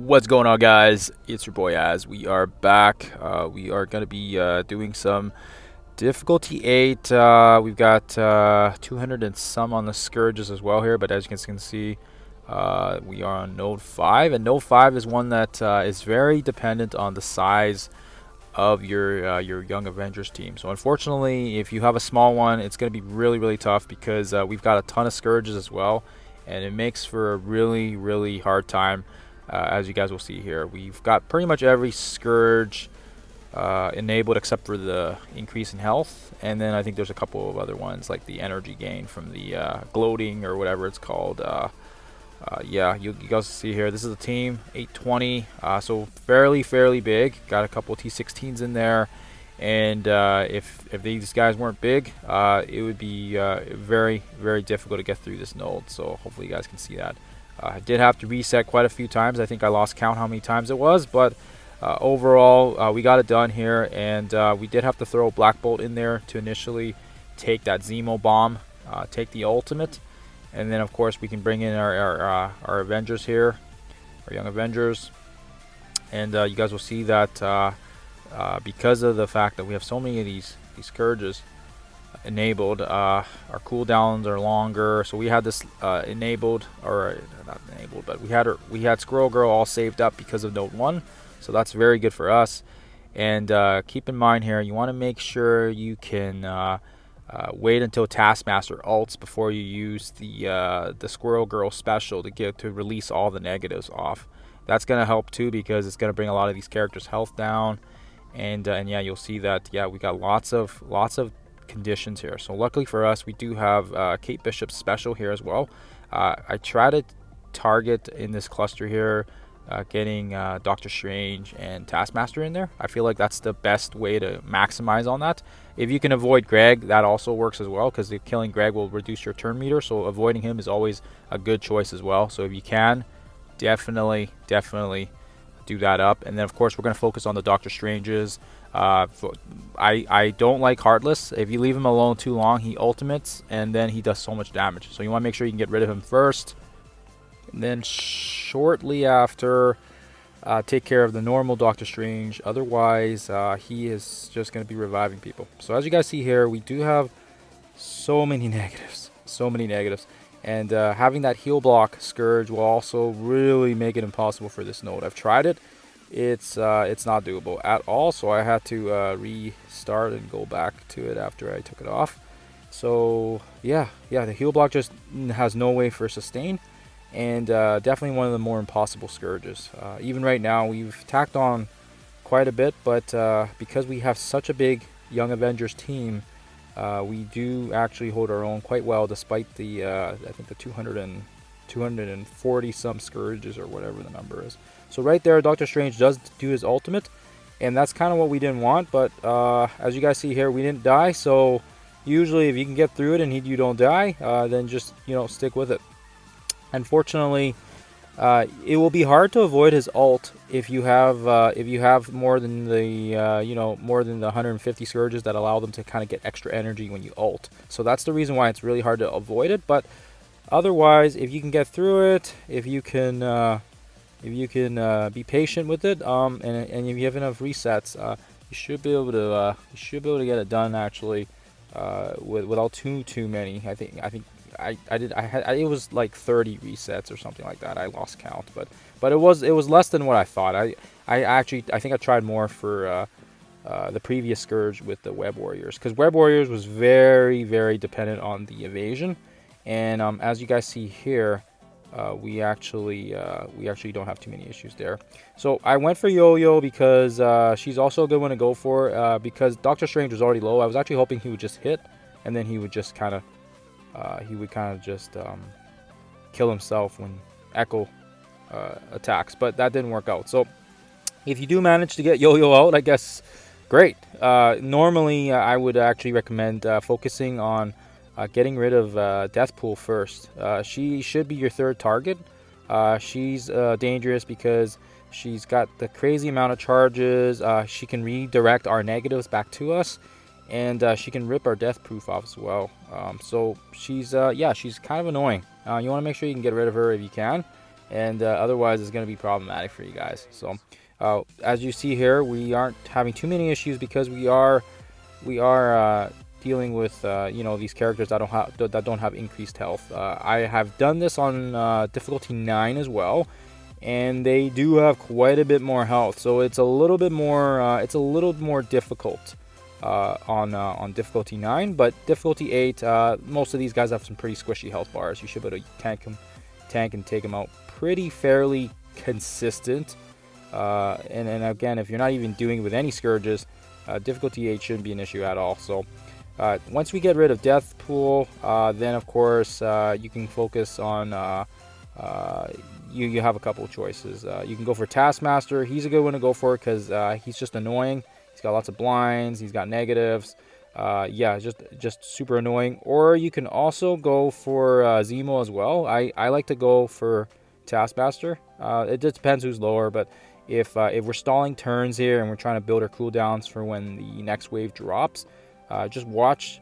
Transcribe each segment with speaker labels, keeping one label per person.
Speaker 1: What's going on, guys? It's your boy Az. We are back. We are going to be doing some difficulty 8. We've got 200 and some on the Scourges as well here, but as you guys can see, we are on node 5, and node 5 is one that is very dependent on the size of your Young Avengers team. So unfortunately, if you have a small one, it's going to be really tough because we've got a ton of Scourges as well, and it makes for a really hard time. As you guys will see here, we've got pretty much every Scourge enabled except for the increase in health, and then I think there's a couple of other ones like the energy gain from the gloating or whatever it's called. Yeah, you guys see here, this is a team 820, so fairly big. Got a couple T16s in there, and if these guys weren't big, it would be very difficult to get through this node. So hopefully you guys can see that. I did have to reset quite a few times. I think I lost count how many times it was, but overall we got it done here, and we did have to throw a Black Bolt in there to initially take that Zemo bomb, take the ultimate. And then, of course, we can bring in our Avengers here, our Young Avengers. And you guys will see that because of the fact that we have so many of these Scourges enabled, our cooldowns are longer. So we had this enabled, or not enabled, but we had Squirrel Girl all saved up because of Node 1. So that's very good for us. And keep in mind here, you want to make sure you can wait until Taskmaster ults before you use the Squirrel Girl special to release all the negatives off. That's going to help too, because it's going to bring a lot of these characters' health down, and yeah, you'll see that we got lots of conditions here. So luckily for us, we do have Kate Bishop's special here as well. I try to target in this cluster here getting Doctor Strange and Taskmaster in there. I feel like that's the best way to maximize on that. If you can avoid Greg, that also works as well, because killing Greg will reduce your turn meter, so avoiding him is always a good choice as well. So if you can, definitely do that up. And then of course we're going to focus on the Doctor Stranges. I don't like Heartless. If you leave him alone too long, he ultimates and then he does so much damage. So you want to make sure you can get rid of him first, and then shortly after take care of the normal Doctor Strange. Otherwise he is just going to be reviving people. So as you guys see here, we do have so many negatives, and having that heal block Scourge will also really make it impossible for this node. I've tried it. It's not doable at all, so I had to restart and go back to it after I took it off. So yeah, the heal block just has no way for sustain, and definitely one of the more impossible Scourges. Even right now, we've tacked on quite a bit, but because we have such a big Young Avengers team, we do actually hold our own quite well, despite the I think the 240 some Scourges or whatever the number is. So right there, Doctor Strange does do his ultimate, and that's kind of what we didn't want. But as you guys see here, we didn't die. So usually, if you can get through it and you don't die, then just stick with it. Unfortunately, it will be hard to avoid his ult if you have more than the more than the 150 Scourges that allow them to kind of get extra energy when you ult. So that's the reason why it's really hard to avoid it. But otherwise, if you can get through it, if you can be patient with it, and if you have enough resets, you should be able to get it done actually without too many. I think it was like 30 resets or something like that. I lost count, but it was less than what I thought. I think I tried more for the previous Scourge with the Web Warriors, because Web Warriors was very dependent on the evasion, and as you guys see here, we actually don't have too many issues there. So I went for Yo-Yo because she's also a good one to go for, because Doctor Strange was already low. I was actually hoping he would just hit, and then he would just kind of kill himself when Echo attacks, but that didn't work out. So if you do manage to get Yo-Yo out, I guess great. Normally I would actually recommend focusing on getting rid of Deathpool first. She should be your third target. She's dangerous because she's got the crazy amount of charges. She can redirect our negatives back to us, and she can rip our death proof off as well. So she's kind of annoying. You want to make sure you can get rid of her if you can. and otherwise it's going to be problematic for you guys. So as you see here, we aren't having too many issues because we are dealing with these characters that don't have increased health. I have done this on difficulty 9 as well, and they do have quite a bit more health, so it's a little bit more difficult on difficulty 9. But difficulty 8, most of these guys have some pretty squishy health bars. You should be able to tank and take them out pretty fairly consistent. And again, if you're not even doing it with any scourges, difficulty 8 shouldn't be an issue at all. So once we get rid of Death Pool, then of course you can focus on you have a couple of choices. You can go for Taskmaster. He's a good one to go for because he's just annoying. He's got lots of blinds. He's got negatives. Yeah, just super annoying. Or you can also go for Zemo as well. I like to go for Taskmaster. It just depends who's lower, but if we're stalling turns here and we're trying to build our cooldowns for when the next wave drops, just watch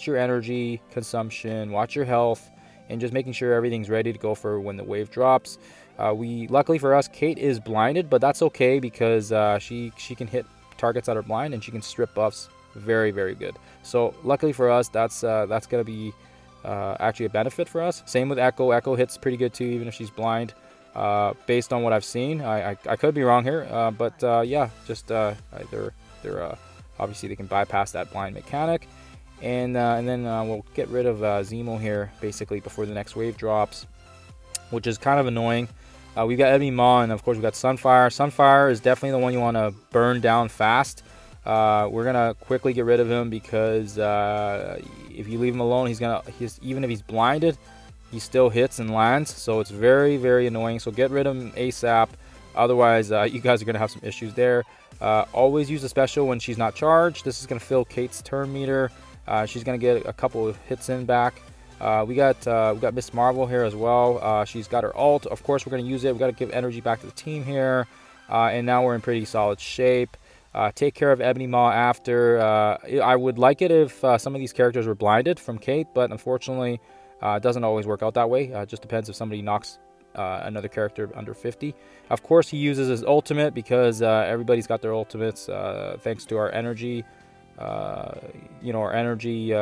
Speaker 1: your energy consumption, watch your health, and just making sure everything's ready to go for when the wave drops. Luckily for us, Kate is blinded, but that's okay because she can hit targets that are blind and she can strip buffs very, very good. So luckily for us, that's gonna be actually a benefit for us. Same with Echo. Echo hits pretty good too, even if she's blind. Based on what I've seen, I could be wrong here, but yeah, just they're obviously they can bypass that blind mechanic, and then we'll get rid of Zemo here basically before the next wave drops, which is kind of annoying. We've got Ebony Maw, and of course we've got Sunfire. Sunfire is definitely the one you want to burn down fast. We're gonna quickly get rid of him because if you leave him alone, even if he's blinded, he still hits and lands, so it's very, very annoying. So get rid of him ASAP. Otherwise, you guys are going to have some issues there. Always use a special when she's not charged. This is going to fill Kate's turn meter. She's going to get a couple of hits in back. We got Miss Marvel here as well. She's got her ult. Of course, we're going to use it. We got to give energy back to the team here. And now we're in pretty solid shape. Take care of Ebony Maw after. I would like it if some of these characters were blinded from Kate, but unfortunately, it doesn't always work out that way. It just depends if somebody knocks another character under 50. Of course, he uses his ultimate because everybody's got their ultimates thanks to our energy. Our energy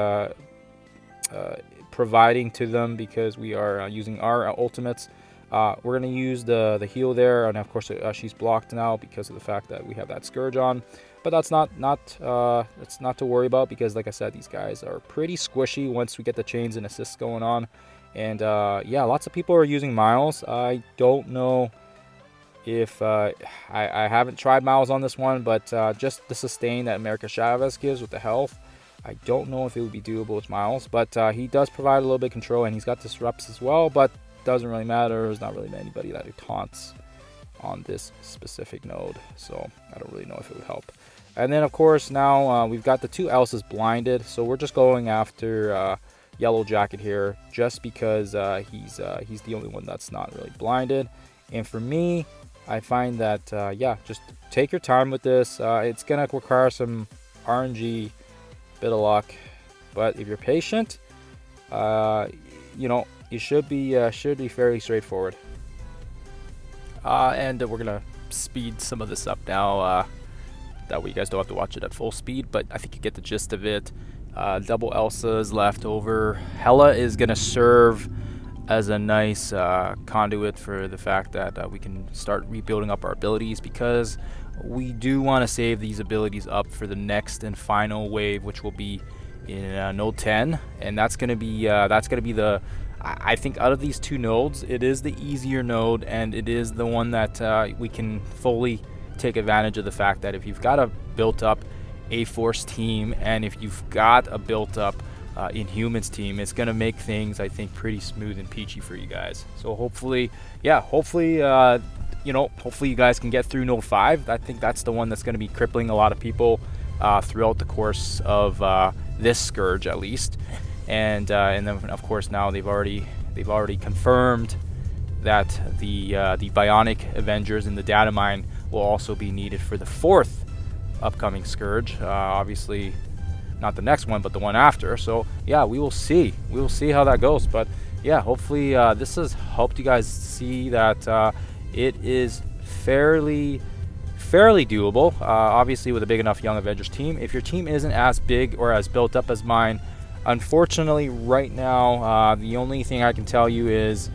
Speaker 1: providing to them because we are using our ultimates. We're going to use the heal there, and of course she's blocked now because of the fact that we have that Scourge on. But that's not to worry about because, like I said, these guys are pretty squishy once we get the chains and assists going on. And yeah, lots of people are using Miles. I don't know if I haven't tried Miles on this one, but just the sustain that America Chavez gives with the health, I don't know if it would be doable with Miles. But he does provide a little bit of control, and he's got disrupts as well, but doesn't really matter. There's not really anybody that he taunts on this specific node, so I don't really know if it would help. And then of course now we've got the two Elsas blinded, so we're just going after Yellow Jacket here just because he's the only one that's not really blinded. And for me, I find that yeah, just take your time with this. It's gonna require some RNG, bit of luck, but if you're patient, it should be fairly straightforward. And we're gonna speed some of this up now. That way you guys don't have to watch it at full speed, but I think you get the gist of it. Double Elsa's left over. Hela is gonna serve as a nice conduit for the fact that we can start rebuilding up our abilities, because we do want to save these abilities up for the next and final wave, which will be in node 10, and that's gonna be the, I think out of these two nodes, it is the easier node, and it is the one that we can fully take advantage of the fact that if you've got a built up A-Force team, and if you've got a built up Inhumans team, it's gonna make things, I think, pretty smooth and peachy for you guys. So hopefully you guys can get through node 5. I think that's the one that's going to be crippling a lot of people throughout the course of this Scourge, at least. And then of course now they've already confirmed that the Bionic Avengers in the data mine will also be needed for the 4th upcoming Scourge. Obviously not the next one, but the one after. So yeah, we will see how that goes. But yeah, hopefully this has helped you guys see that it is fairly doable. Obviously, with a big enough Young Avengers team. If your team isn't as big or as built up as mine, unfortunately, right now, the only thing I can tell you is,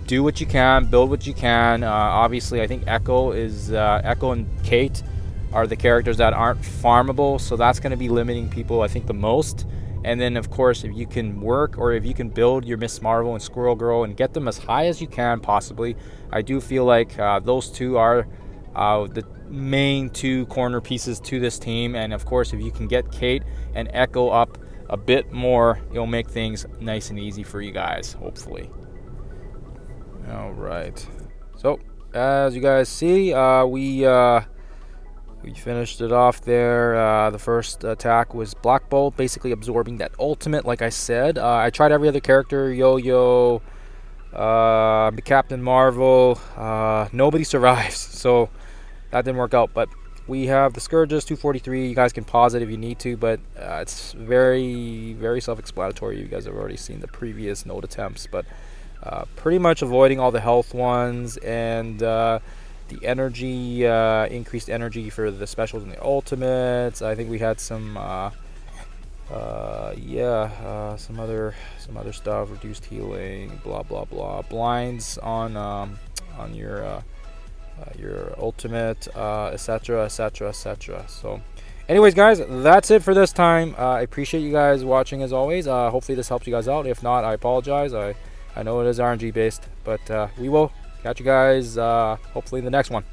Speaker 1: do what you can, build what you can. Obviously, I think Echo and Kate are the characters that aren't farmable, so that's going to be limiting people, I think, the most. And then, of course, if you can work or if you can build your Miss Marvel and Squirrel Girl and get them as high as you can, possibly, I do feel like those two are the main two corner pieces to this team. And of course, if you can get Kate and Echo up a bit more, it'll make things nice and easy for you guys, hopefully. All right. So as you guys see, we finished it off there. The first attack was Black Bolt, basically absorbing that ultimate. Like I said, I tried every other character: Yo-Yo, Captain Marvel. Nobody survives, so that didn't work out. But we have the Scourges 243. You guys can pause it if you need to, but it's very self-explanatory. You guys have already seen the previous node attempts, but pretty much avoiding all the health ones and the energy, increased energy for the specials and the ultimates. I think we had some some other stuff, reduced healing, blah blah blah, blinds on your ultimate, etc etc etc. So anyways, guys, that's it for this time. I appreciate you guys watching as always. Hopefully this helps you guys out. If not, I apologize. I know it is RNG based, but we will catch you guys hopefully in the next one.